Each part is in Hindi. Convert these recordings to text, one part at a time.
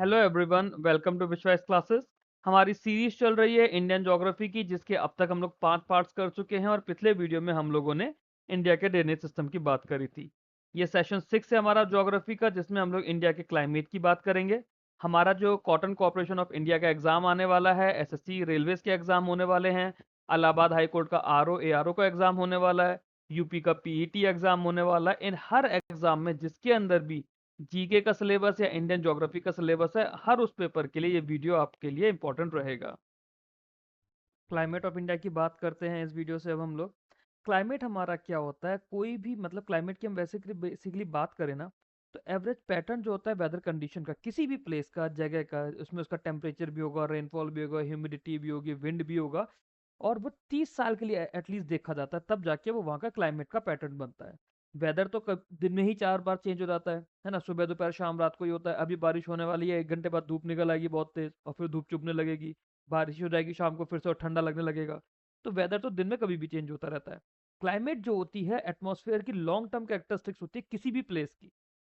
हेलो एवरीवन, वेलकम टू विश्वास क्लासेस। हमारी सीरीज चल रही है इंडियन ज्योग्राफी की, जिसके अब तक हम लोग 5 पार्ट्स कर चुके हैं और पिछले वीडियो में हम लोगों ने इंडिया के ड्रेनेज सिस्टम की बात करी थी। ये सेशन 6 है हमारा ज्योग्राफी का, जिसमें हम लोग इंडिया के क्लाइमेट की बात करेंगे। हमारा जो कॉटन कॉर्पोरेशन ऑफ इंडिया का एग्जाम आने वाला है, एसएससी रेलवेज के एग्जाम होने वाले हैं, इलाहाबाद हाई कोर्ट का आरओ एआरओ का एग्जाम होने वाला है, यूपी का पीईटी एग्जाम होने वाला है। इन हर एग्जाम में जिसके अंदर भी जीके का सिलेबस या इंडियन ज्योग्राफी का सिलेबस है, हर उस पेपर के लिए ये वीडियो आपके लिए इंपॉर्टेंट रहेगा। क्लाइमेट ऑफ इंडिया की बात करते हैं इस वीडियो से अब हम लोग। क्लाइमेट हमारा क्या होता है, कोई भी मतलब क्लाइमेट की हम वैसे बेसिकली बात करें ना, तो एवरेज पैटर्न जो होता है वेदर कंडीशन का, किसी भी प्लेस का, जगह का, उसमें उसका टेम्परेचर भी होगा, रेनफॉल भी होगा, ह्यूमिडिटी भी होगी, विंड भी होगा, और वो 30 साल के लिए एटलीस्ट देखा जाता है, तब जाके वो वहाँ का क्लाइमेट का पैटर्न बनता है। वेदर तो दिन में ही 4 बार चेंज हो जाता है ना, सुबह दोपहर शाम रात को ही होता है। अभी बारिश होने वाली है, 1 घंटे बाद धूप निकल आएगी बहुत तेज, और फिर धूप चुभने लगेगी, बारिश हो जाएगी शाम को, फिर से और ठंडा लगने लगेगा। तो वेदर तो दिन में कभी भी चेंज होता रहता है। क्लाइमेट जो होती है एटमॉस्फेयर की लॉन्ग टर्म कैरेक्टरिस्टिक्स होती है किसी भी प्लेस की।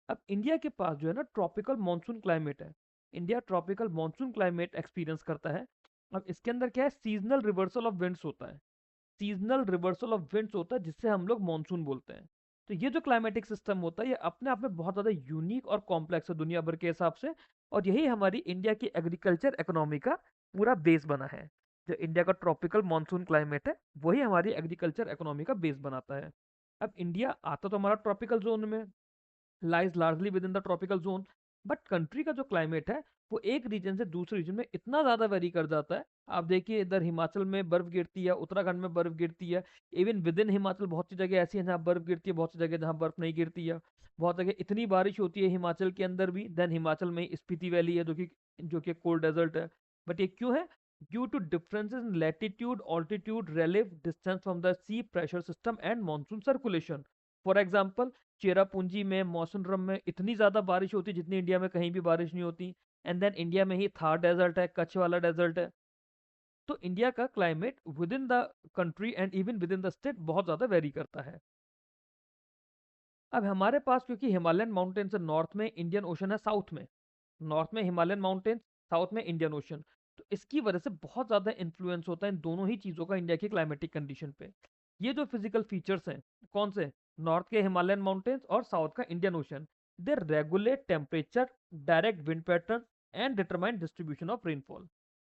अब इंडिया के पास जो है ना ट्रॉपिकल मानसून क्लाइमेट है। India tropical monsoon climate experience करता है। अब इसके अंदर क्या है, सीजनल रिवर्सल ऑफ विंड्स होता है। सीजनल रिवर्सल ऑफ विंड्स होता है, जिससे हम लोग मानसून बोलते हैं। तो ये जो क्लाइमेटिक सिस्टम होता है, ये अपने आप में बहुत ज़्यादा यूनिक और कॉम्प्लेक्स है दुनिया भर के हिसाब से। और यही हमारी इंडिया की एग्रीकल्चर इकोनॉमी का पूरा बेस बना है। जो इंडिया का ट्रॉपिकल मानसून क्लाइमेट है, वही हमारी एग्रीकल्चर इकोनॉमी का बेस बनाता है। अब इंडिया आता तो हमारा ट्रॉपिकल जोन में, lies largely with in the tropical zone, but country का जो क्लाइमेट है वो एक रीजन से दूसरे रीजन में इतना ज़्यादा वेरी कर जाता है। आप देखिए, इधर हिमाचल में बर्फ गिरती है, उत्तराखंड में बर्फ गिरती है, इवन विद इन हिमाचल बहुत सी जगह ऐसी हैं जहाँ बर्फ गिरती है, बहुत सी जगह जहाँ बर्फ नहीं गिरती है। बहुत जगह इतनी बारिश होती है हिमाचल के अंदर भी, देन हिमाचल में स्पीति वैली है जो कि कोल्ड डेजर्ट है। बट ये क्यों है? Due to differences in latitude, altitude, relative distance from the sea, pressure system and monsoon circulation. For example, Cherrapunji में, मौसनरम में इतनी ज़्यादा बारिश होती है जितनी इंडिया में कहीं भी बारिश नहीं होती। एंड देन इंडिया में ही थार डेजर्ट है, कच्छ वाला डेजर्ट है। तो इंडिया का climate with in the country and even with in the state बहुत ज़्यादा वेरी करता है। अब हमारे पास क्योंकि हिमालयन माउंटेन से नॉर्थ में इंडियन ओशन है, साउथ में, नॉर्थ में हिमालयन माउंटेन, साउथ में इंडियन ओशन, तो इसकी वजह से बहुत ज़्यादा इन्फ्लुएंस होता है इन दोनों ही चीज़ों का इंडिया की क्लाइमेटिक कंडीशन पे। ये जो फिजिकल फीचर्स हैं, कौन से? नॉर्थ के हिमालयन माउंटेन्स और साउथ का Indian ocean, they regulate temperature, direct wind pattern and determine distribution of rainfall.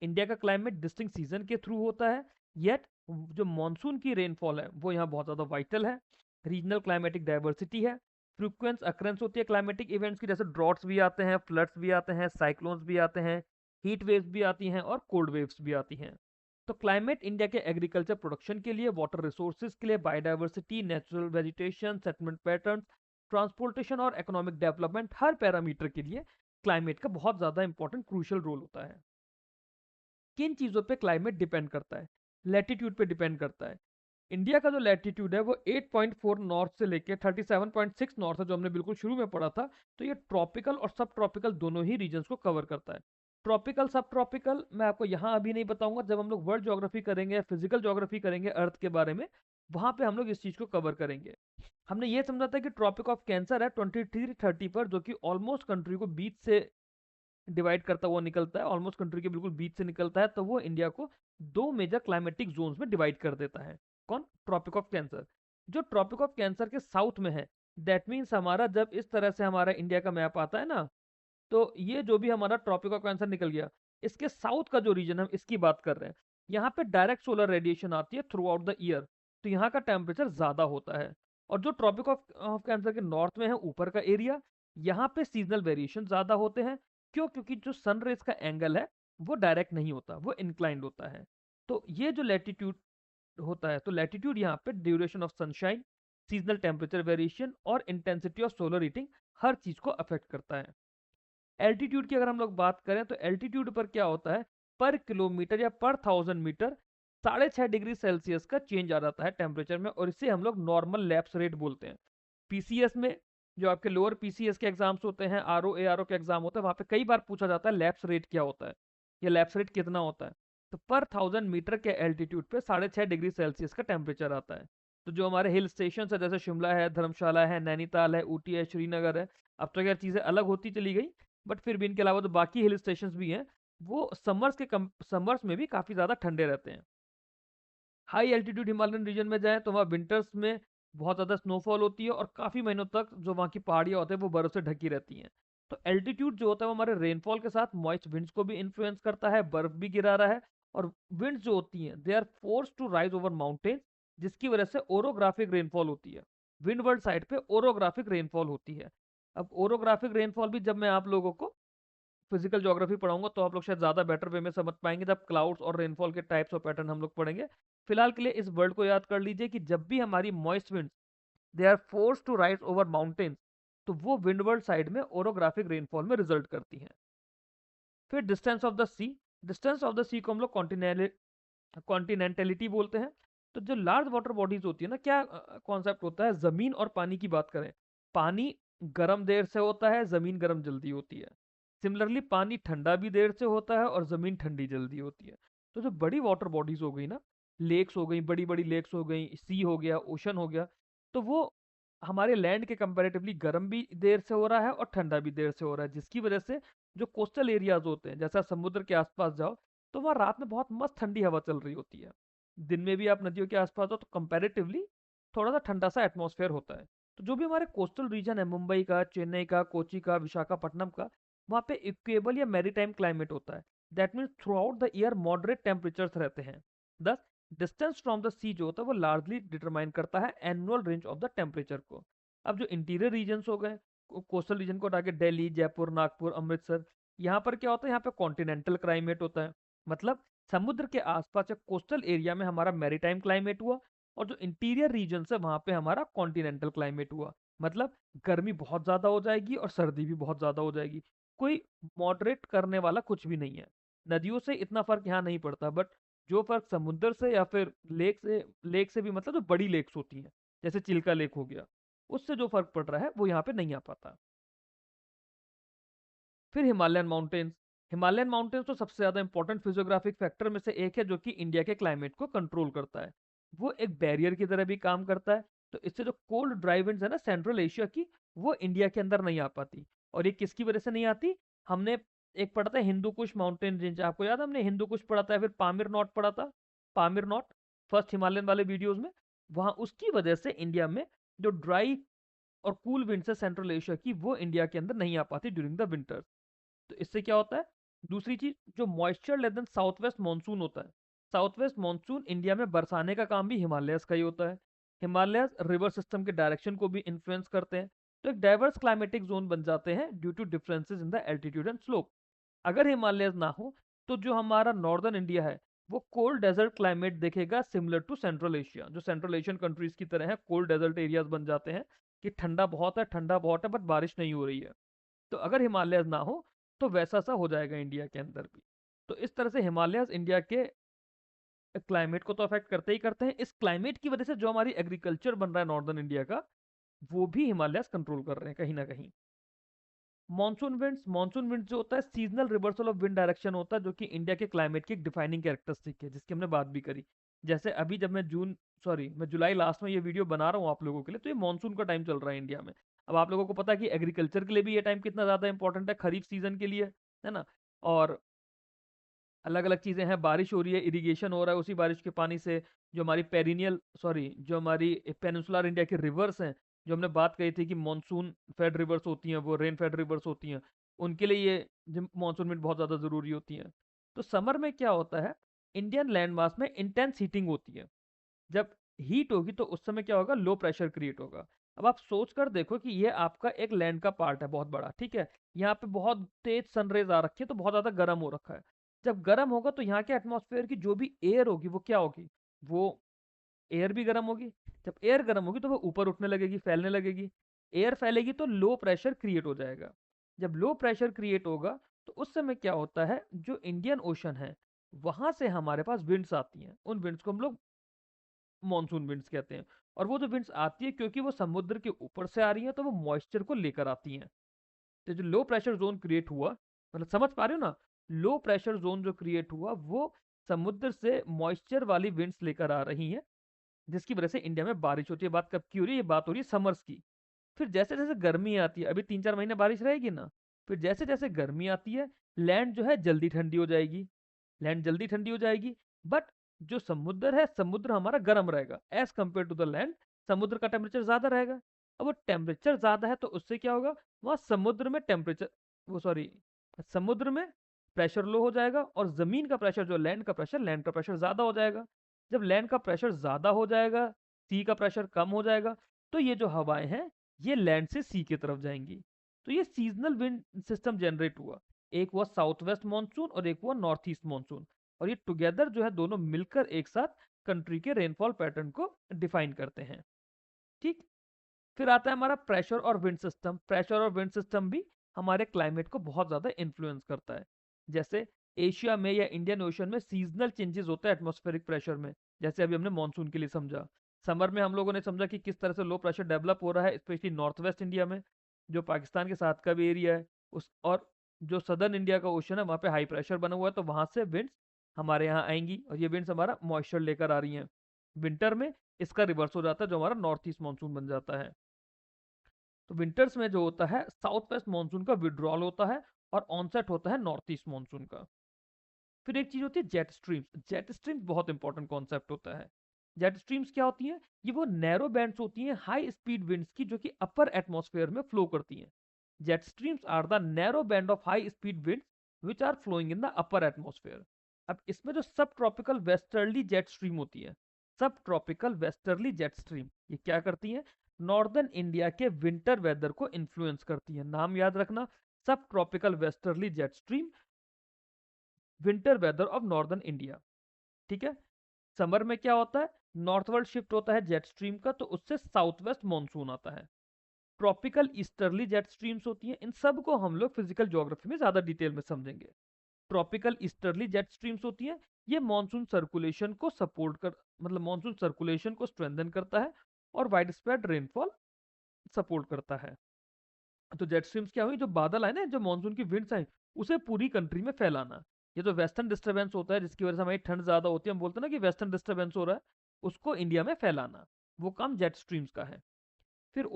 India का क्लाइमेट डिस्टिंक्ट सीजन के थ्रू होता है, येट जो मानसून की रेनफॉल है वो यहाँ बहुत ज़्यादा वाइटल है। रीजनल क्लाइमेटिक डाइवर्सिटी है, फ्रीक्वेंस अक्रेंस होती है क्लाइमेटिक इवेंट्स की, जैसे ड्रॉट्स भी आते हैं, फ्लड्स भी आते हैं, साइक्लोन्स भी आते हैं, हीट वेव्स भी आती हैं और कोल्ड वेव्स भी आती हैं। तो क्लाइमेट इंडिया के एग्रीकल्चर प्रोडक्शन के लिए, वाटर रिसोर्सेज के लिए, biodiversity, natural vegetation, settlement pattern, transportation और इकोनॉमिक डेवलपमेंट, हर पैरामीटर के लिए क्लाइमेट का बहुत ज़्यादा इंपॉर्टेंट क्रूशियल रोल होता है। किन चीज़ों पे क्लाइमेट डिपेंड करता है? लैटिट्यूड पे डिपेंड करता है। इंडिया का जो लैटिट्यूड है वो 8.4 नॉर्थ से लेके 37.6 नॉर्थ है, जो हमने बिल्कुल शुरू में पढ़ा था। तो ये ट्रॉपिकल और सब ट्रॉपिकल दोनों ही रीजन्स को कवर करता है। ट्रॉपिकल सब ट्रॉपिकल मैं आपको यहाँ अभी नहीं बताऊंगा, जब हम लोग वर्ल्ड ज्योग्राफी करेंगे या फिजिकल ज्योग्राफी करेंगे अर्थ के बारे में, वहां पे हम लोग इस चीज़ को कवर करेंगे। हमने ये समझा था कि ट्रॉपिक ऑफ कैंसर है 2330 पर, जो कि ऑलमोस्ट कंट्री को बीच से डिवाइड करता हुआ निकलता है, ऑलमोस्ट कंट्री के बिल्कुल बीच से निकलता है, तो वो इंडिया को दो मेजर क्लाइमेटिक जोन्स में डिवाइड कर देता है। कौन? Tropic of cancer. जो ट्रॉपिक ऑफ कैंसर के साउथ में है, दैट मीन्स हमारा जब इस तरह से हमारा इंडिया का मैप आता है ना, तो ये जो भी हमारा ट्रॉपिक ऑफ कैंसर निकल गया, इसके साउथ का जो रीजन हम इसकी बात कर रहे हैं, यहाँ पे डायरेक्ट सोलर रेडिएशन आती है थ्रू आउट द ईयर, तो यहाँ का टेम्परेचर ज़्यादा होता है। और जो ट्रॉपिक ऑफ कैंसर के नॉर्थ में है, ऊपर का एरिया, यहाँ पे सीजनल वेरिएशन ज़्यादा होते हैं। क्यों? क्योंकि जो सन रेज का एंगल है वो डायरेक्ट नहीं होता, वो इंक्लाइंड होता है। तो ये जो लैटिट्यूड होता है, तो लैटिट्यूड यहाँ पे duration of sunshine, seasonal temperature variation और इंटेंसिटी ऑफ सोलर हीटिंग, हर चीज़ को अफेक्ट करता है। एल्टीट्यूड की अगर हम लोग बात करें, तो एल्टीट्यूड पर क्या होता है, पर किलोमीटर या पर 1000 मीटर 6.5 डिग्री सेल्सियस का चेंज आ जाता है टेम्परेचर में, और इसे हम लोग नॉर्मल लैप्स रेट बोलते हैं। पीसीएस में, जो आपके लोअर पीसीएस के एग्जाम्स होते हैं, आरओ एआरओ के एग्जाम होता है, वहां पे कई बार पूछा जाता है लैप्स रेट क्या होता है, या लैप्स रेट कितना होता है। तो पर 1000 मीटर के एल्टीट्यूड पे 6.5 डिग्री सेल्सियस का टेम्परेचर आता है। तो जो हमारे हिल स्टेशन है, जैसे शिमला है, धर्मशाला है, नैनीताल है, ऊटी है, श्रीनगर है, अब तो यार चीज़ें अलग होती चली गई, बट फिर भी इनके अलावा जो बाकी हिल स्टेशंस भी हैं वो समर्स में भी काफ़ी ज़्यादा ठंडे रहते हैं। हाई एल्टीट्यूड हिमालयन रीजन में जाएँ तो वहाँ विंटर्स में बहुत ज़्यादा स्नोफॉल होती है और काफ़ी महीनों तक जो वहाँ की पहाड़ियाँ होती हैं वो बर्फ़ से ढकी रहती हैं। तो एल्टीट्यूड जो होता है वो हमारे रेनफॉल के साथ मॉइस्ट विंड्स को भी इन्फ्लुएंस करता है, बर्फ़ भी गिरा रहा है और विंड्स जो होती हैं they are forced to rise over mountains, जिसकी वजह से ओरोग्राफिक रेनफॉल होती है। विंडवर्ड साइड पे ओरोग्राफिक रेनफॉल होती है। अब ओरोग्राफिक रेनफॉल भी जब मैं आप लोगों को फिजिकल ज्योग्राफी पढ़ाऊंगा तो आप लोग शायद ज़्यादा बेटर वे में समझ पाएंगे जब क्लाउड्स और रेनफॉल के टाइप्स और पैटर्न हम लोग पढ़ेंगे। फिलहाल के लिए इस वर्ड को याद कर लीजिए कि जब भी हमारी moist winds they are force to rise over mountains तो वो विंडवर्ड साइड में ओरोग्राफिक रेनफॉल में रिजल्ट करती हैं। फिर distance of the sea, distance of the sea को हम लोग कॉन्टिनेंटलिटी बोलते हैं। तो जो लार्ज वाटर बॉडीज होती है ना, क्या कॉन्सेप्ट होता है, जमीन और पानी की बात करें, पानी गर्म देर से होता है, जमीन गर्म जल्दी होती है। सिमिलरली पानी ठंडा भी देर से होता है और जमीन ठंडी जल्दी होती है। तो जो बड़ी वाटर बॉडीज हो गई ना, लेक्स हो गई, बड़ी बड़ी लेक्स हो गई, सी हो गया, ओशन हो गया, तो वो हमारे लैंड के कंपैरेटिवली गर्म भी देर से हो रहा है और ठंडा भी देर से हो रहा है, जिसकी वजह से जो कोस्टल एरियाज होते हैं, जैसा समुद्र के आसपास जाओ तो वहाँ रात में बहुत मस्त ठंडी हवा चल रही होती है। दिन में भी आप नदियों के आसपास हो तो कंपैरेटिवली थोड़ा सा ठंडा सा एटमॉस्फेयर होता है। तो जो भी हमारे कोस्टल रीजन है, मुंबई का, चेन्नई का, कोची का, विशाखापट्टनम का, वहाँ पे इक्वेबल या मैरीटाइम क्लाइमेट होता है। That means through out the year moderate temperatures रहते हैं। दस डिस्टेंस फ्रॉम द सी जो होता है वो लार्जली डिटरमाइन करता है annual range of the temperature को। अब जो इंटीरियर रीजन हो गए, कोस्टल रीजन को हटा के दिल्ली, जयपुर, नागपुर, अमृतसर, यहाँ पर क्या होता है, यहाँ पे कॉन्टिनेंटल क्लाइमेट होता है। मतलब समुद्र के आसपास या कोस्टल एरिया में हमारा मैरीटाइम क्लाइमेट हुआ और जो इंटीरियर रीजन है वहां पे हमारा कॉन्टिनेंटल क्लाइमेट हुआ। मतलब गर्मी बहुत ज्यादा हो जाएगी और सर्दी भी बहुत ज्यादा हो जाएगी। कोई मॉडरेट करने वाला कुछ भी नहीं है। नदियों से इतना फर्क यहाँ नहीं पड़ता, बट जो फर्क समुद्र से या फिर लेक से भी, मतलब जो बड़ी लेक्स होती हैं जैसे चिल्का लेक हो गया, उससे जो फर्क पड़ रहा है वो यहाँ पे नहीं आ पाता। फिर हिमालयन माउंटेन्स, हिमालयन माउंटेन्स तो सबसे ज़्यादा इंपॉर्टेंट फिजियोग्राफिक फैक्टर में से एक है जो कि इंडिया के क्लाइमेट को कंट्रोल करता है। वो एक बैरियर की तरह भी काम करता है। तो इससे जो कोल्ड ड्राई विंड्स है ना सेंट्रल एशिया की, वो इंडिया के अंदर नहीं आ पाती। और ये किसकी वजह से नहीं आती, हमने एक पढ़ा था हिंदू कुश माउंटेन रेंज, आपको याद है हमने हिंदू कुश पढ़ा था, फिर पामिर नॉट पढ़ा था, पामिर नॉट फर्स्ट हिमालयन वाले वीडियोज में। वहां उसकी वजह से इंडिया में जो ड्राई और कूल विंड्स है सेंट्रल एशिया की, वो इंडिया के अंदर नहीं आ पाती ड्यूरिंग द विंटर। तो इससे क्या होता है, दूसरी चीज, जो मॉइस्चर लेदन साउथ वेस्ट मानसून होता है, साउथ वेस्ट मानसून इंडिया में बरसाने का काम भी हिमालयस का ही होता है। हिमालयस रिवर सिस्टम के डायरेक्शन को भी इन्फ्लुएंस करते हैं। तो एक डाइवर्स क्लाइमेटिक जोन बन जाते हैं due to differences in the altitude and slope. अगर हिमालयस ना हो तो जो हमारा नॉर्दर्न इंडिया है वो कोल्ड डेजर्ट क्लाइमेट देखेगा, सिमिलर टू सेंट्रल एशिया, जो सेंट्रल एशियन कंट्रीज की तरह है, कोल्ड डेजर्ट एरियाज बन जाते हैं कि ठंडा बहुत है, ठंडा बहुत है, बट बारिश नहीं हो रही है। तो अगर हिमालयस ना हो तो वैसा सा हो जाएगा इंडिया के अंदर भी। तो इस तरह से हिमालयस इंडिया के क्लाइमेट को तो अफेक्ट करते ही करते हैं। इस क्लाइमेट की वजह से जो हमारी एग्रीकल्चर बन रहा है नॉर्दर्न इंडिया का, वो भी हिमालयस कंट्रोल कर रहे हैं कहीं ना कहीं। मानसून विंड्स जो होता है seasonal reversal of wind direction होता है, जो कि इंडिया के क्लाइमेट की एक डिफाइनिंग कैरेक्टरिस्टिक है, जिसकी हमने बात भी करी। जैसे अभी जब मैं जुलाई लास्ट में ये वीडियो बना रहा हूँ आप लोगों के लिए, तो ये मानसून का टाइम चल रहा है इंडिया में। अब आप लोगों को पता है कि एग्रीकल्चर के लिए भी ये टाइम कितना ज्यादा इंपॉर्टेंट है, खरीफ सीजन के लिए, है ना। और अलग अलग चीजें हैं, बारिश हो रही है, इरिगेशन हो रहा है उसी बारिश के पानी से। जो हमारी पेनिनसुलर इंडिया के रिवर्स हैं, जो हमने बात कही थी कि मानसून फेड रिवर्स होती हैं, वो रेन फेड रिवर्स होती हैं, उनके लिए ये मानसून विंड बहुत ज़्यादा ज़रूरी होती हैं। तो समर में क्या होता है, इंडियन लैंड मास में इंटेंस हीटिंग होती है। जब हीट होगी तो उस समय क्या होगा, लो प्रेशर क्रिएट होगा। अब आप सोच कर देखो कि ये आपका एक लैंड का पार्ट है बहुत बड़ा, ठीक है, यहाँ पे बहुत तेज सनरेज आ रखी है तो बहुत ज़्यादा गर्म हो रखा है। जब गर्म होगा तो यहाँ के एटमॉस्फेयर की जो भी एयर होगी वो क्या होगी, वो एयर भी गर्म होगी। जब एयर गर्म होगी तो वो ऊपर उठने लगेगी, फैलने लगेगी। एयर फैलेगी तो लो प्रेशर क्रिएट हो जाएगा। जब लो प्रेशर क्रिएट होगा तो उस समय क्या होता है, जो इंडियन ओशन है वहां से हमारे पास विंड्स आती हैं, उन विंड्स को हम लोग मॉनसून विंड्स कहते हैं। और वो जो विंड्स आती है क्योंकि वो समुद्र के ऊपर से आ रही है तो वो मॉइस्चर को लेकर आती हैं। तो जो लो प्रेशर जोन क्रिएट हुआ, मतलब समझ पा रहे हो ना, लो प्रेशर जोन जो क्रिएट हुआ वो समुद्र से मॉइस्चर वाली विंड्स लेकर आ रही हैं, जिसकी वजह से इंडिया में बारिश होती है। बात कब की हो रही है, ये बात हो रही है समर्स की। फिर जैसे जैसे गर्मी आती है, अभी 3-4 महीने बारिश रहेगी ना, फिर जैसे जैसे गर्मी आती है, लैंड जो है जल्दी ठंडी हो जाएगी, लैंड जल्दी ठंडी हो जाएगी। बट जो समुद्र है, समुद्र हमारा गर्म रहेगा as compare to the land. समुद्र का टेम्परेचर ज्यादा रहेगा। अब वो टेम्परेचर ज्यादा है तो उससे क्या होगा, वहां समुद्र में टेम्परेचर, वो सॉरी, समुद्र में प्रेशर लो हो जाएगा, और जमीन का प्रेशर जो लैंड का प्रेशर ज्यादा हो जाएगा। जब लैंड का प्रेशर ज्यादा हो जाएगा, सी का प्रेशर कम हो जाएगा, तो ये जो हवाएं हैं ये लैंड से सी की तरफ जाएंगी। तो ये सीजनल विंड सिस्टम जनरेट हुआ। एक हुआ साउथ वेस्ट मानसून और एक हुआ नॉर्थ ईस्ट मानसून, और ये टुगेदर जो है दोनों मिलकर एक साथ कंट्री के रेनफॉल पैटर्न को डिफाइन करते हैं। ठीक। फिर आता है हमारा प्रेशर और विंड सिस्टम। प्रेशर और विंड सिस्टम भी हमारे क्लाइमेट को बहुत ज़्यादा इन्फ्लुएंस करता है। जैसे एशिया में या इंडियन ओशन में सीजनल चेंजेस होता है एटमॉस्फेरिक प्रेशर में। जैसे अभी हमने मानसून के लिए समझा, समर में हम लोगों ने समझा कि किस तरह से लो प्रेशर डेवलप हो रहा है, स्पेशली नॉर्थ वेस्ट इंडिया में, जो पाकिस्तान के साथ का भी एरिया है उस, और जो सदर्न इंडिया का ओशन है वहाँ पे हाई प्रेशर बना हुआ है, तो वहाँ से विंड्स हमारे यहाँ आएंगी, और ये विंड्स हमारा मॉइस्चर लेकर आ रही हैं। विंटर में इसका रिवर्स हो जाता है, जो हमारा नॉर्थ ईस्ट मानसून बन जाता है। तो विंटर्स में जो होता है साउथ वेस्ट मानसून का विड्रॉल होता है, और ऑनसेट होता है नॉर्थ ईस्ट मानसून का। फिर एक चीज होती है जेट स्ट्रीम्स। जेट स्ट्रीम्स बहुत इंपॉर्टेंट कॉन्सेप्ट होता है। जेट स्ट्रीम्स क्या होती हैं, ये वो नैरो बैंड्स होती हैं हाई स्पीड विंड्स की, जो कि अपर एटमॉस्फेयर में फ्लो करती हैं। Jet streams are the narrow band of high speed winds which are flowing in the upper atmosphere. अब इसमें जो सब ट्रॉपिकल वेस्टर्ली जेट स्ट्रीम होती है, सब ट्रॉपिकल वेस्टर्ली जेट स्ट्रीम, ये क्या करती है, नॉर्दर्न इंडिया के विंटर वेदर को इन्फ्लुएंस करती है। नाम याद रखना, सब tropical westerly jet stream, winter weather of northern India. ठीक है। समर में क्या होता है, नॉर्थवर्ड शिफ्ट होता है जेट स्ट्रीम का, तो उससे साउथ वेस्ट मानसून आता है। ट्रॉपिकल ईस्टर्ली जेट स्ट्रीम्स होती हैं, इन सब को हम लोग फिजिकल ज्योग्राफी में ज्यादा डिटेल में समझेंगे। ट्रॉपिकल ईस्टर्ली जेट स्ट्रीम्स होती हैं, ये मानसून सर्कुलेशन को सपोर्ट कर, मतलब मानसून सर्कुलेशन को स्ट्रेंथन करता है और वाइड स्प्रेड रेनफॉल सपोर्ट करता है। तो जेट स्ट्रीम्स क्या हुई, जो बादल आए ना, जो मानसून की विंड्स आई, उसे पूरी कंट्री में फैलाना। ये जो वेस्टर्न डिस्टर्बेंस होता है जिसकी वजह से हमारी ठंड ज्यादा होती है, हम बोलते हैं ना कि वेस्टर्न डिस्टर्बेंस हो रहा है, उसको इंडिया में फैलाना, वो काम जेट स्ट्रीम्स का है। फिर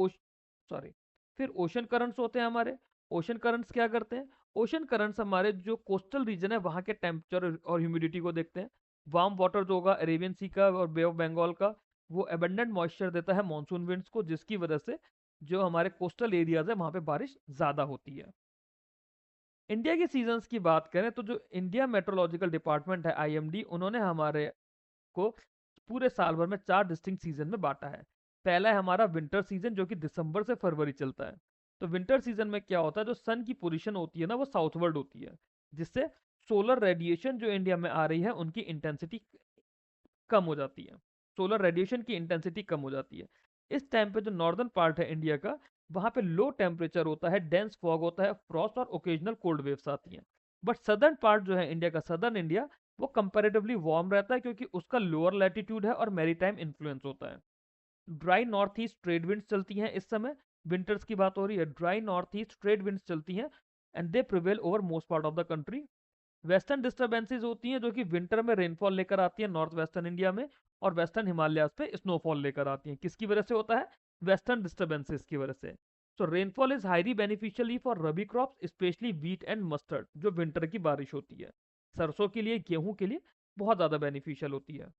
सॉरी, फिर ओशन करंट्स होते हैं हमारे। ओशन करंट्स क्या करते हैं, ओशन करंट्स हमारे जो कोस्टल रीजन है वहाँ के टेम्परेचर और ह्यूमिडिटी को देखते हैं। वार्म वाटर जो होगा अरेबियन सी का और बे ऑफ बंगाल का, वो एबंडेंट मॉइस्चर देता है मानसून विंड्स को, जिसकी वजह से जो हमारे कोस्टल एरियाज है वहाँ पे बारिश ज़्यादा होती है। इंडिया के सीजन्स की बात करें तो जो इंडिया मेट्रोलॉजिकल डिपार्टमेंट है आईएमडी, उन्होंने हमारे को पूरे साल भर में 4 डिस्टिंक्ट सीजन में बांटा है। पहला है हमारा विंटर सीजन, जो कि दिसंबर से फरवरी चलता है। तो विंटर सीजन में क्या होता है, जो सन की पोजीशन होती है ना वो साउथवर्ड होती है, जिससे सोलर रेडिएशन जो इंडिया में आ रही है उनकी इंटेंसिटी कम हो जाती है। सोलर रेडिएशन की इंटेंसिटी कम हो जाती है। इस टाइम पे जो नॉर्दर्न पार्ट है इंडिया का, वहां पे लो टेम्परेचर होता है, डेंस फॉग होता है, फ्रॉस्ट और ओकेजनल कोल्ड वेव्स आती हैं। बट सदर्न पार्ट जो है इंडिया का, सदर्न इंडिया, वो कंपैरेटिवली वार्म रहता है, क्योंकि उसका लोअर लैटिट्यूड है और मैरीटाइम इन्फ्लुएंस होता है। Dry north east trade winds चलती हैं इस समय, विंटर्स की बात हो रही है, dry north east trade winds चलती हैं, and they prevail over most part of the country. Western disturbances होती हैं जो कि विंटर में रेनफॉल लेकर आती है नॉर्थ वेस्टर्न इंडिया में, और वेस्टर्न हिमालयाज पे स्नोफॉल लेकर आती हैं। किसकी वजह से होता है, वेस्टर्न डिस्टर्बेंसेज की वजह से। So rainfall is highly beneficially for rabi crops, specially wheat and mustard, जो विंटर की बारिश होती है, सरसों के लिए, गेहूं के लिए बहुत ज्यादा बेनिफिशियल होती है।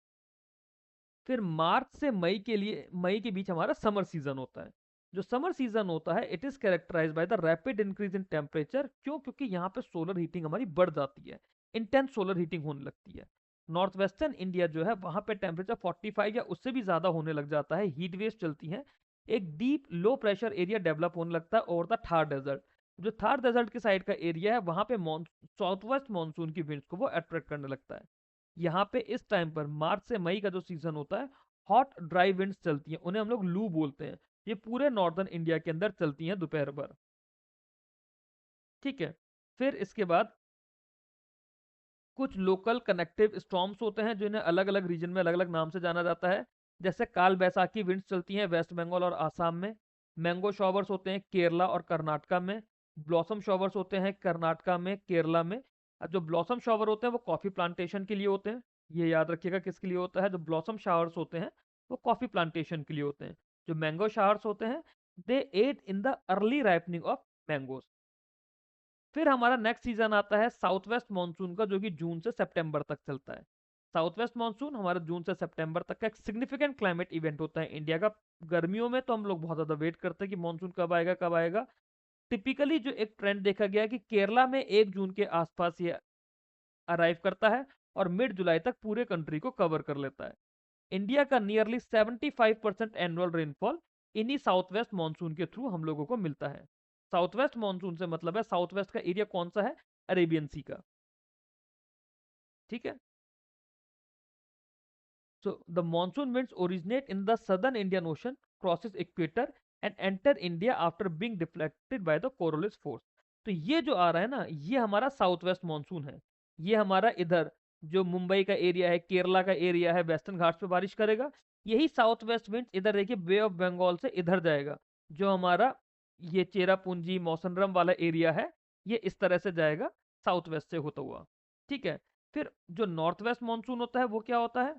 फिर मार्च से मई के लिए, मई के बीच हमारा समर सीजन होता है। जो समर सीजन होता है, it is characterize by the rapid increase in temperature. क्यों, क्योंकि यहाँ पे सोलर हीटिंग हमारी बढ़ जाती है, इंटेंस सोलर हीटिंग होने लगती है। नॉर्थ वेस्टर्न इंडिया जो है वहां पे टेम्परेचर 45 या उससे भी ज्यादा होने लग जाता है, हीट वेव्स चलती हैं। एक deep low pressure area develop होने लगता है ओवर द थार डेजर्ट। जो थार डेजर्ट के साइड का एरिया है, वहां पे साउथ वेस्ट मानसून की विंड्स को वो अट्रैक्ट करने लगता है। यहाँ पे इस टाइम पर मार्च से मई का जो सीजन होता है, हॉट ड्राई विंड्स चलती हैं, उन्हें हम लोग लू बोलते हैं। ये पूरे नॉर्दर्न इंडिया के अंदर चलती हैं दोपहर भर। ठीक है। फिर इसके बाद कुछ लोकल कनेक्टिव स्टॉर्म्स होते हैं, जिन्हें अलग अलग रीजन में अलग अलग नाम से जाना जाता है। जैसे काल बैसाखी विंड्स चलती हैं वेस्ट बंगाल और आसाम में। मैंगो शॉवर्स होते हैं केरला और कर्नाटका में। ब्लॉसम शॉवर्स होते हैं कर्नाटका में, केरला में। और जो ब्लॉसम शॉवर होते हैं वो कॉफी प्लांटेशन के लिए होते हैं। ये याद रखिएगा किसके लिए होता है, जो ब्लॉसम शावर्स होते हैं वो कॉफी प्लांटेशन के लिए होते हैं। जो मैंगो शावर्स होते हैं, they aid in the early ripening of mangoes. फिर हमारा नेक्स्ट सीजन आता है साउथ वेस्ट मानसून का, जो कि जून से सितंबर तक चलता है। साउथ वेस्ट मानसून हमारा जून से सितंबर तक का एक सिग्निफिकेंट क्लाइमेट इवेंट होता है इंडिया का। गर्मियों में तो हम लोग बहुत ज्यादा वेट करते हैं कि मानसून कब आएगा कब आएगा। टिपिकली जो एक ट्रेंड देखा गया है कि केरला में 1 जून के आसपास ये अराइव करता है और मिड जुलाई तक पूरे कंट्री को कवर कर लेता है। इंडिया का नियरली 75% एनुअल रेनफॉल इन्हीं साउथ वेस्ट मानसून के थ्रू हम लोगों को मिलता है। साउथ वेस्ट मानसून से मतलब है साउथ वेस्ट का एरिया कौन सा है, अरेबियन सी का। ठीक है। So the monsoon winds originate in the southern Indian Ocean, crosses equator and enter India after being deflected by the Coriolis force। तो ये जो आ रहा है ना, ये हमारा साउथ वेस्ट मानसून है। ये हमारा इधर जो मुंबई का एरिया है, केरला का एरिया है, वेस्टर्न घाट्स पे बारिश करेगा। यही साउथ वेस्ट विंड्स इधर देखिए बे ऑफ बंगाल से इधर जाएगा, जो हमारा ये चेरापूंजी मौसनरम वाला एरिया है, ये इस तरह से जाएगा साउथ वेस्ट से होता हुआ। ठीक है। फिर जो नॉर्थ वेस्ट मानसून होता है वो क्या होता है,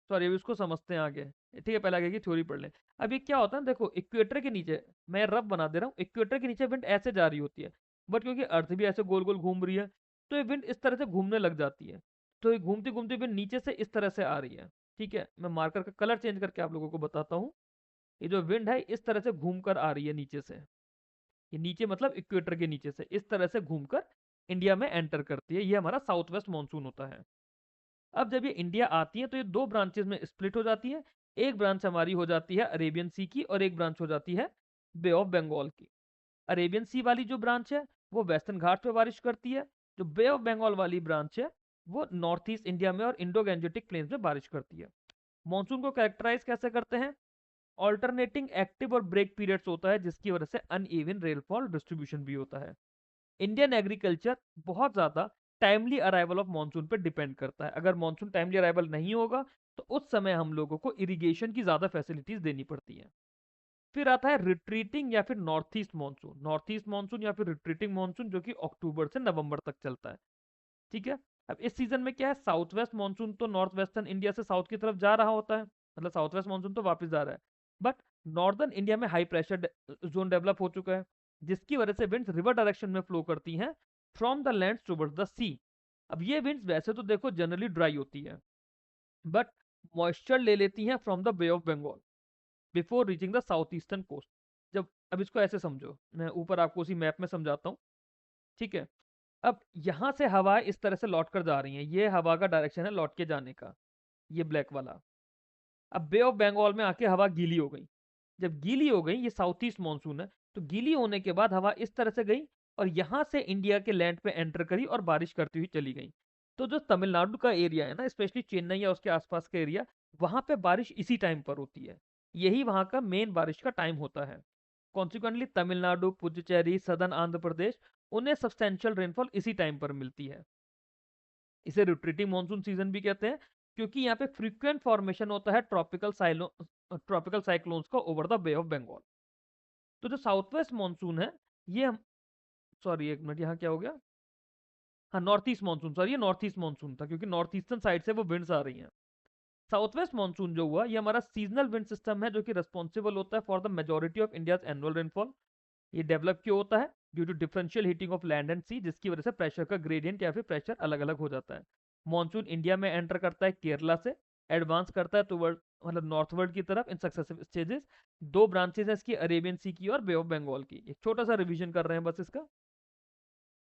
सॉरी अभी उसको समझते हैं आगे। ठीक है, पहले आगे की थ्योरी पढ़ लें। अब ये क्या होता है देखो, इक्वेटर के नीचे मैं रफ बना दे रहा हूँ, इक्वेटर के नीचे विंड ऐसे जा रही होती है, बट क्योंकि अर्थ भी ऐसे गोल गोल घूम रही है, तो ये विंड इस तरह से घूमने लग जाती है। तो ये घूमती घूमती विंड नीचे से इस तरह से आ रही है। ठीक है, मैं मार्कर का कलर चेंज करके आप लोगों को बताता हूँ। ये जो विंड है इस तरह से घूम कर आ रही है नीचे से, ये नीचे मतलब इक्वेटर के नीचे से इस तरह से घूमकर इंडिया में एंटर करती है। ये हमारा साउथ वेस्ट मानसून होता है। अब जब ये इंडिया आती है तो ये दो ब्रांचेस में स्प्लिट हो जाती है। एक ब्रांच हमारी हो जाती है अरेबियन सी की और एक ब्रांच हो जाती है बे ऑफ बंगाल की। अरेबियन सी वाली जो ब्रांच है वो वेस्टर्न घाट पे बारिश करती है। जो बे ऑफ बंगाल वाली ब्रांच है वो नॉर्थ ईस्ट इंडिया में और इंडो गैंजेटिक प्लेन्स में बारिश करती है। मॉनसून को कैरेक्टराइज कैसे करते हैं, ऑल्टरनेटिंग एक्टिव और ब्रेक पीरियड्स होता है, जिसकी वजह से अनइवन रेनफॉल डिस्ट्रीब्यूशन भी होता है। इंडियन एग्रीकल्चर बहुत ज़्यादा टाइमली अराइवल ऑफ मानसून पे डिपेंड करता है। अगर मानसून टाइमली अराइवल नहीं होगा तो उस समय हम लोगों को इरिगेशन की ज़्यादा फैसिलिटीज देनी पड़ती है। फिर आता है रिट्रीटिंग या फिर north east monsoon, north east monsoon या फिर रिट्रीटिंग मानसून, जो कि अक्टूबर से नवंबर तक चलता है। ठीक है। अब इस सीजन में क्या है, साउथ वेस्ट मानसून तो नॉर्थ वेस्टर्न इंडिया से साउथ की तरफ जा रहा होता है, मतलब साउथ वेस्ट मानसून तो वापस जा रहा है, बट नॉर्दर्न इंडिया में हाई प्रेशर जोन डेवलप हो चुका है, जिसकी वजह से विंड्स रिवर डायरेक्शन में फ्लो करती हैं from the land towards the sea. अब ये विंड्स वैसे तो देखो जनरली ड्राई होती है, बट मॉइस्चर ले लेती हैं from the bay of Bengal before reaching the south eastern coast. जब अब इसको ऐसे समझो, मैं ऊपर आपको उसी मैप में समझाता हूँ। ठीक है। अब यहाँ से हवा इस तरह से लौट कर जा रही है, ये हवा का डायरेक्शन है लौट के जाने का, ये ब्लैक वाला। अब बे ऑफ बंगाल में आके हवा गीली हो गई। जब गीली हो गई, ये साउथ ईस्ट मानसून है, तो गीली होने के बाद हवा इस तरह से गई और यहाँ से इंडिया के लैंड पे एंटर करी और बारिश करती हुई चली गई। तो जो तमिलनाडु का एरिया है ना, स्पेशली चेन्नई या उसके आसपास का एरिया, वहां पे बारिश इसी टाइम पर होती है। यही वहां का मेन बारिश का टाइम होता है। कॉन्सिक्वेंटली तमिलनाडु, पुडुचेरी, सदर्न आंध्र प्रदेश, उन्हें सब्सटेंशियल रेनफॉल इसी टाइम पर मिलती है। इसे रिट्रीटिंग मानसून सीजन भी कहते हैं, क्योंकि यहाँ पे फ्रीक्वेंट फॉर्मेशन होता है ट्रॉपिकल साइक्लोन्स का over the bay of Bengal. तो जो साउथ वेस्ट मानसून है, ये हम, सॉरी एक मिनट यहाँ क्या हो गया, हाँ नॉर्थ ईस्ट मानसून, सॉरी ये नॉर्थ ईस्ट मानसून था, क्योंकि नॉर्थ ईस्टर्न साइड से वो विंड्स आ रही हैं। साउथ वेस्ट मानसून जो हुआ, ये हमारा सीजनल विंड सिस्टम है, जो कि रिस्पॉन्सिबल होता है for the majority of India annual rainfall. ये डेवलप क्यों होता है, due to differential heating of land and sea, जिसकी वजह से प्रेशर का ग्रेडियंट या फिर प्रेशर अलग अलग हो जाता है। मॉनसून इंडिया में एंटर करता है केरला से, एडवांस करता है टुवर्ड मतलब नॉर्थवर्ड की तरफ इन सक्सेसिव स्टेजेस। दो ब्रांचेस है इसकी, अरेबियन सी की और बे ऑफ बंगाल की। एक छोटा सा रिवीजन कर रहे हैं बस इसका।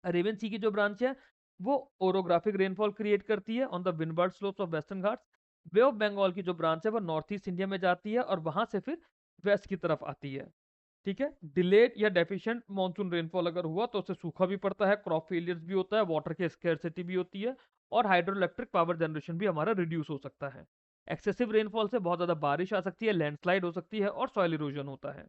अरेबियन सी की जो ब्रांच है वो ओरोग्राफिक रेनफॉल क्रिएट करती है on the windward slopes of western Ghats. Bay of Bengal की जो ब्रांच है वो नॉर्थ ईस्ट इंडिया में जाती है और वहां से फिर वेस्ट की तरफ आती है। ठीक है। डिलेड या डेफिशिएंट मानसून रेनफॉल अगर हुआ तो उससे सूखा भी पड़ता है, क्रॉप फेलियर्स भी होता है, वाटर की स्कैरसिटी भी होती है, और हाइड्रो इलेक्ट्रिक पावर जनरेशन भी हमारा रिड्यूस हो सकता है। एक्सेसिव रेनफॉल से बहुत ज्यादा बारिश आ सकती है, लैंडस्लाइड हो सकती है और सॉइल इरोजन होता है।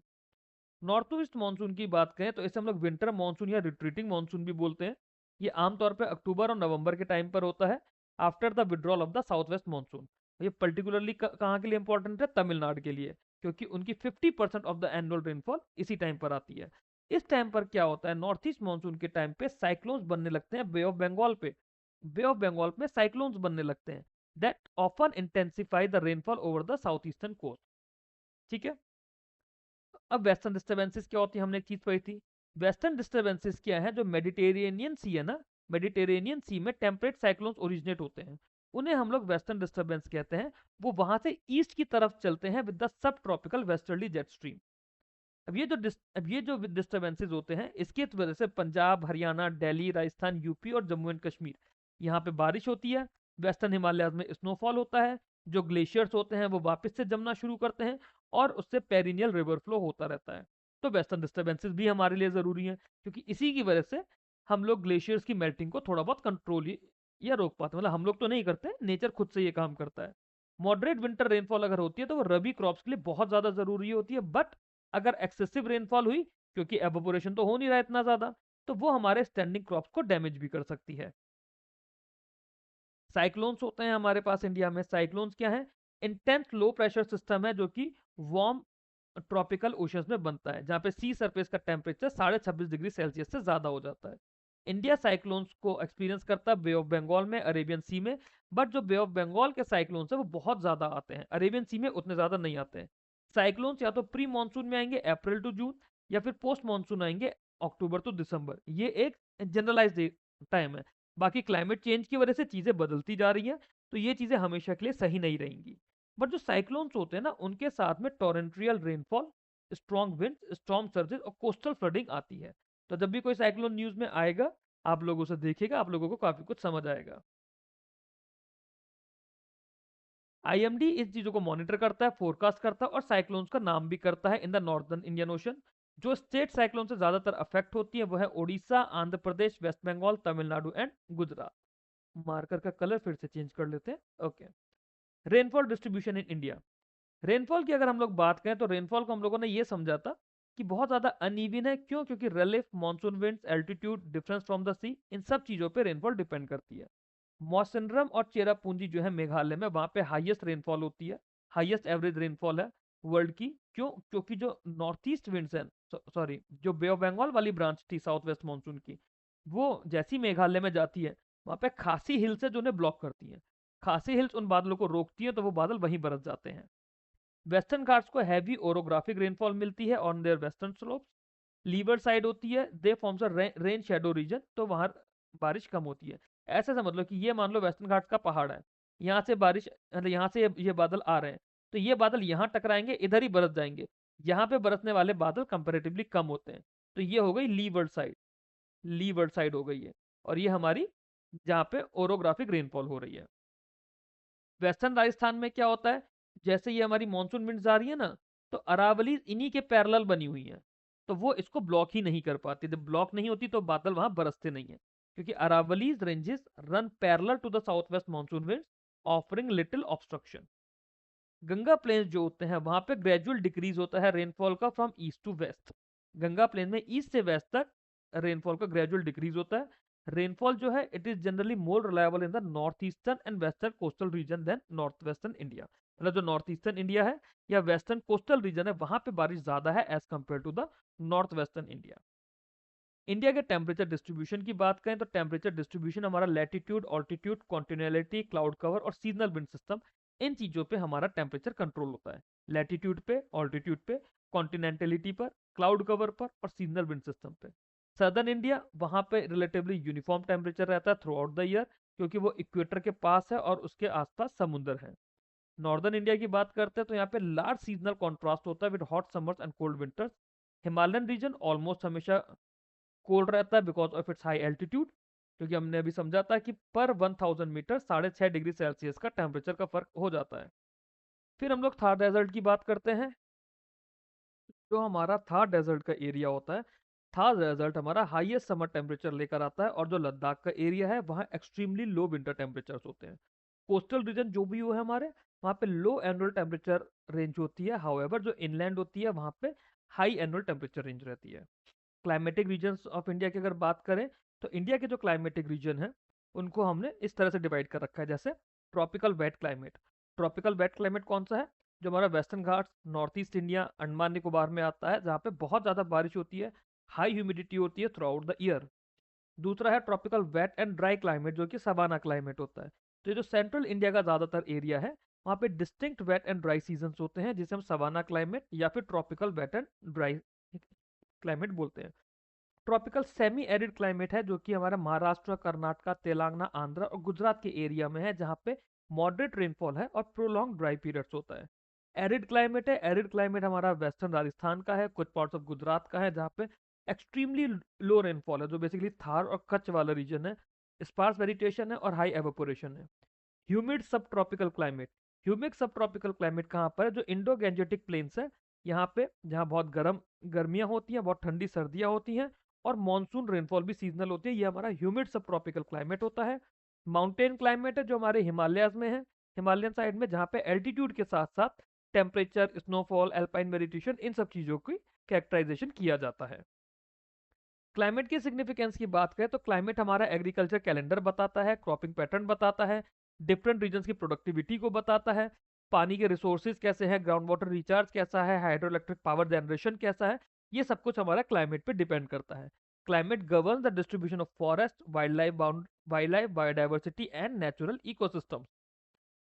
नॉर्थ ईस्ट मानसून की बात करें तो इसे हम लोग विंटर मानसून या रिट्रीटिंग मानसून भी बोलते हैं। ये आमतौर पर अक्टूबर और नवंबर के टाइम पर होता है, after the withdrawal of the south west monsoon. ये पर्टिकुलरली कहाँ के लिए इंपॉर्टेंट है, तमिलनाडु के लिए, क्योंकि उनकी 50% ऑफ द एनुअल रेनफॉल इसी टाइम पर आती है। इस टाइम पर क्या होता है, नॉर्थ ईस्ट मानसून के टाइम पे साइक्लोन्स बनने लगते हैं बे ऑफ बंगाल पे। बे ऑफ बंगाल में साइक्लोन्स बनने लगते हैं that often intensify the rainfall over the south eastern coast. ठीक है। अब वेस्टर्न डिस्टर्बेंसेस क्या होती है, हमने एक चीज पढ़ी थी, वेस्टर्न डिस्टर्बेंसेस क्या है, जो मेडिटेरेनियन सी है ना, मेडिटेरेनियन सी में टेम्परेट साइक्लोन्स ओरिजिनेट होते हैं, उन्हें हम लोग वेस्टर्न डिस्टर्बेंस कहते हैं। वो वहां से ईस्ट की तरफ चलते हैं with the sub tropical westerly jet stream. अब ये जो डिस्टर्बेंसेज होते हैं, इसकी वजह से पंजाब, हरियाणा, दिल्ली, राजस्थान, यूपी और जम्मू एंड कश्मीर, यहाँ पे बारिश होती है। वेस्टर्न हिमालयाज में स्नोफॉल होता है। जो ग्लेशियर्स होते हैं वो वापस से जमना शुरू करते हैं और उससे पेरिनियल रिवर फ्लो होता रहता है। तो वेस्टर्न डिस्टर्बेंसेस भी हमारे लिए ज़रूरी हैं, क्योंकि इसी की वजह से हम लोग ग्लेशियर्स की मेल्टिंग को थोड़ा बहुत कंट्रोल या रोक पाते हैं। मतलब हम लोग तो नहीं करते, नेचर खुद से ये काम करता है। मॉडरेट विंटर रेनफॉल अगर होती है तो वो रबी क्रॉप्स के लिए बहुत ज़्यादा ज़रूरी होती है। बट अगर एक्सेसिव रेनफॉल हुई, क्योंकि एवोपोरेशन तो हो नहीं रहा है इतना ज़्यादा, तो वो हमारे स्टैंडिंग क्रॉप्स को डैमेज भी कर सकती है। साइक्लोन्स होते हैं हमारे पास इंडिया में। साइक्लोन्स क्या है? इंटेंस लो प्रेशर सिस्टम है जो कि वार्म ट्रॉपिकल ओशंस में बनता है, जहाँ पे सी सरफेस का टेम्परेचर 26.5 डिग्री सेल्सियस से ज़्यादा हो जाता है। इंडिया साइक्लोन्स को एक्सपीरियंस करता है बे ऑफ बंगाल में, अरेबियन सी में। बट जो बे ऑफ बंगाल के साइक्लोन्स है वो बहुत ज़्यादा आते हैं, अरेबियन सी में उतने ज़्यादा नहीं आते हैं। साइक्लोन्स या तो प्री मानसून में आएंगे अप्रैल टू जून, या फिर पोस्ट मानसून आएंगे अक्टूबर टू दिसंबर। ये एक जनरलाइज टाइम है। बाकी क्लाइमेट चेंज की वजह से चीज़ें बदलती जा रही हैं, तो ये चीज़ें हमेशा के लिए सही नहीं रहेंगी। बट जो साइक्लोन्स होते हैं ना, उनके साथ में torrential rainfall, strong wind, storm surges और कोस्टल फ्लडिंग आती है। तो जब भी कोई साइक्लोन न्यूज़ में आएगा, आप लोग उसे देखिएगा, आप लोगों को काफ़ी कुछ समझ आएगा। आईएमडी इस चीज़ों को मॉनिटर करता है, फोरकास्ट करता है और साइक्लोन्स का नाम भी करता है in the northern Indian ocean. जो स्टेट साइक्लोन से ज़्यादातर अफेक्ट होती है वो है Odisha, Andhra Pradesh, West Bengal, Tamil Nadu and Gujarat. Marker का कलर फिर से चेंज कर लेते हैं। Okay. Rainfall distribution in India. Rainfall की अगर हम लोग बात करें तो रेनफॉल को हम लोगों ने ये समझा था कि बहुत ज़्यादा अनइवन है। क्यों? क्योंकि relief, monsoon winds, altitude difference from the sea, इन सब चीज़ों पे रेनफॉल डिपेंड करती है। मौसिनरम और चेरापूंजी जो है मेघालय में, वहाँ पे हाईएस्ट रेनफॉल होती है, हाईएस्ट एवरेज रेनफॉल है वर्ल्ड की। क्यों? क्योंकि जो नॉर्थ ईस्ट विंड्स हैं, सॉरी, जो बे ऑफ बंगाल वाली ब्रांच थी साउथ वेस्ट मानसून की, वो जैसी मेघालय में जाती है, वहाँ पे खासी हिल्स है जो उन्हें ब्लॉक करती हैं। खासी हिल्स उन बादलों को रोकती हैं, तो वो बादल वहीं बरस जाते हैं। वेस्टर्न घाट्स को हैवी ओरोग्राफिक रेनफॉल मिलती है on their western slopes. Leeward side होती है, they forms a rain shadow region, तो वहां बारिश कम होती है। ऐसे समझ लो कि ये मान लो वेस्टर्न घाट्स का पहाड़ है, यहाँ से बारिश, मतलब यहाँ से ये बादल आ रहे हैं, तो ये बादल यहाँ टकराएंगे, इधर ही बरस जाएंगे। यहाँ पे बरसने वाले बादल कंपेरेटिवली कम होते हैं। तो ये हो गई लीवर्ड साइड, लीवर्ड साइड हो गई है। और ये हमारी जहाँ पे ओरोग्राफिक रेनफॉल हो रही है। वेस्टर्न राजस्थान में क्या होता है, जैसे ये हमारी मानसून विंड्स आ रही है ना, तो अरावली इन्हीं के पैरेलल बनी हुई है, तो वो इसको ब्लॉक ही नहीं कर पाती। जब ब्लॉक नहीं होती तो बादल वहां बरसते नहीं है, क्योंकि Aravallis ranges run parallel to the south west monsoon winds, offering little obstruction. Ganga plains जो होते हैं वहां पे ग्रेजुअल डिक्रीज होता है रेनफॉल का from east to west. Ganga plain में ईस्ट से वेस्ट तक रेनफॉल का ग्रेजुअल डिक्रीज होता है। रेनफॉल जो है it is generally more reliable in the north eastern and western coastal region than north western India. मतलब जो नॉर्थ ईस्टर्न इंडिया है या वेस्टर्न कोस्टल रीजन है, वहां पे बारिश ज्यादा है as compare to the north western India. India के टेम्परेचर डिस्ट्रीब्यूशन की बात करें तो टेम्परेचर डिस्ट्रीब्यूशन हमारा latitude, altitude, continentality, cloud cover और सीजनल विंड सिस्टम, इन चीज़ों पे हमारा टेम्परेचर कंट्रोल होता है। लैटिट्यूड पे, ऑल्टीट्यूड पे, कॉन्टिनेंटलिटी पर, क्लाउड कवर पर और सीजनल विंड सिस्टम पे। सदर्न इंडिया, वहाँ पे रिलेटिवली यूनिफॉर्म टेम्परेचर रहता है थ्रू आउट द ईयर, क्योंकि वो इक्वेटर के पास है और उसके आसपास समुद्र है। नॉर्दर्न इंडिया की बात करते हैं तो यहाँ पे लार्ज सीजनल कॉन्ट्रास्ट होता है with hot summers and cold winters. Himalayan region almost हमेशा कोल्ड रहता है because of its high altitude, क्योंकि हमने अभी समझा था कि पर 1000 मीटर 6.5 डिग्री सेल्सियस का टेम्परेचर का फर्क हो जाता है। फिर हम लोग थार डेजर्ट की बात करते हैं। जो हमारा थार डेजर्ट का एरिया होता है, थार डेजर्ट हमारा हाईएस्ट समर टेम्परेचर लेकर आता है, और जो लद्दाख का एरिया है वहाँ एक्सट्रीमली लो विंटर टेम्परेचर्स होते हैं। कोस्टल रीजन जो भी हो है हमारे, वहाँ पे लो एनुअल टेम्परेचर रेंज होती है। हाउएवर जो इनलैंड होती है वहाँ पे हाई एनुअल टेम्परेचर रेंज रहती है। क्लाइमेटिक रीजन्स ऑफ इंडिया की अगर बात करें तो इंडिया के जो क्लाइमेटिक रीजन है उनको हमने इस तरह से डिवाइड कर रखा है, जैसे tropical wet climate. Tropical wet climate कौन सा है? जो हमारा western Ghats, north east India, Andaman Nicobar में आता है, जहाँ पे बहुत ज़्यादा बारिश होती है, हाई ह्यूमिडिटी होती है थ्रू आउट द ईयर। दूसरा है tropical wet and dry climate, जो कि सवाना क्लाइमेट होता है। तो ये जो सेंट्रल इंडिया का ज़्यादातर एरिया है, वहाँ पे distinct wet and dry seasons होते हैं, जिसे हम सवाना क्लाइमेट या फिर tropical wet and dry climate बोलते हैं। ट्रॉपिकल सेमी एरिड क्लाइमेट है जो कि हमारा महाराष्ट्र, कर्नाटका, तेलंगाना, आंध्र और गुजरात के एरिया में है, जहाँ पे मॉडरेट रेनफॉल है और प्रोलॉन्ग ड्राई पीरियड्स होता है। एरिड क्लाइमेट है, एरिड क्लाइमेट हमारा वेस्टर्न राजस्थान का है, कुछ पार्ट्स ऑफ गुजरात का है, जहाँ पे एक्सट्रीमली लो रेनफॉल है, जो बेसिकली थार और कच्छ वाला रीजन है, स्पार्स वेजिटेशन है और हाई एवेपोरेशन है। ह्यूमिड सब ट्रॉपिकल क्लाइमेट, ह्यूमिड सब ट्रॉपिकल क्लाइमेट कहाँ पर है? जो इंडो गैंजेटिक प्लेन्स है, यहाँ पे जहाँ बहुत गर्मियाँ होती हैं, बहुत ठंडी सर्दियाँ होती हैं और मॉनसून रेनफॉल भी सीजनल होती है, ये हमारा ह्यूमिड सब ट्रॉपिकल क्लाइमेट होता है। माउंटेन क्लाइमेट है जो हमारे हिमालयाज में है, हिमालयन साइड में, जहाँ पे एल्टीट्यूड के साथ साथ टेम्परेचर, स्नोफॉल, एल्पाइन वेजिटेशन, इन सब चीज़ों की कैरेक्टराइजेशन किया जाता है। क्लाइमेट की सिग्निफिकेंस की बात करें तो क्लाइमेट हमारा एग्रीकल्चर कैलेंडर बताता है, क्रॉपिंग पैटर्न बताता है, डिफरेंट रीजन्स की प्रोडक्टिविटी को बताता है, पानी के रिसोर्सेज कैसे हैं, ग्राउंड वाटर रिचार्ज कैसा है, हाइड्रो इलेक्ट्रिक पावर जनरेशन कैसा है, ये सब कुछ हमारा क्लाइमेट पे डिपेंड करता है। Climate govern the distribution of forest, wild life, biodiversity and natural ecosystem.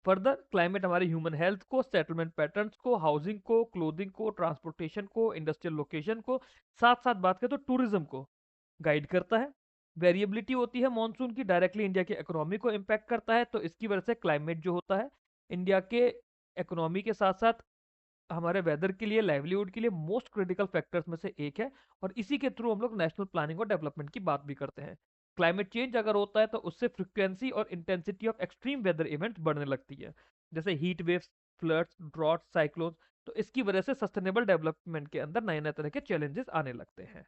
Further climate हमारे ह्यूमन हेल्थ को, सेटलमेंट पैटर्न्स को, हाउसिंग को, क्लोथिंग को, ट्रांसपोर्टेशन को, इंडस्ट्रियल लोकेशन को, साथ साथ बात करें तो टूरिज्म को गाइड करता है। वेरिएबिलिटी होती है मॉनसून की, डायरेक्टली इंडिया की इकोनॉमी को इम्पैक्ट करता है, तो इसकी वजह से क्लाइमेट जो होता है इंडिया के इकोनॉमी के साथ साथ हमारे वेदर के लिए, लाइवलीहुड के लिए मोस्ट क्रिटिकल फैक्टर्स में से एक है, और इसी के थ्रू हम लोग नेशनल प्लानिंग और डेवलपमेंट की बात भी करते हैं। क्लाइमेट चेंज अगर होता है तो उससे फ्रिक्वेंसी और intensity of extreme weather events बढ़ने लगती है, जैसे heat waves, floods, drought, cyclone. तो इसकी वजह से सस्टेनेबल डेवलपमेंट के अंदर नए नए तरह के चैलेंजेस आने लगते हैं।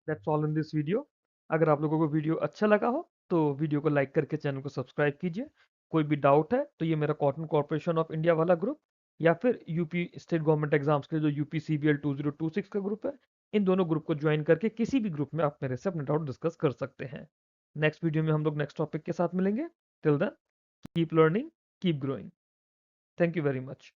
That's all in this video. अगर आप लोगों को वीडियो अच्छा लगा हो तो वीडियो को लाइक करके चैनल को सब्सक्राइब कीजिए। कोई भी डाउट है तो ये मेरा कॉटन कॉर्पोरेशन ऑफ इंडिया वाला ग्रुप या फिर यूपी स्टेट गवर्नमेंट एग्जाम्स के लिए जो यूपी सीबीएल 2026 का ग्रुप है, इन दोनों ग्रुप को ज्वाइन करके किसी भी ग्रुप में आप मेरे से अपने डाउट डिस्कस कर सकते हैं। नेक्स्ट वीडियो में हम लोग नेक्स्ट टॉपिक के साथ मिलेंगे। Till then keep learning, keep growing. Thank you very much.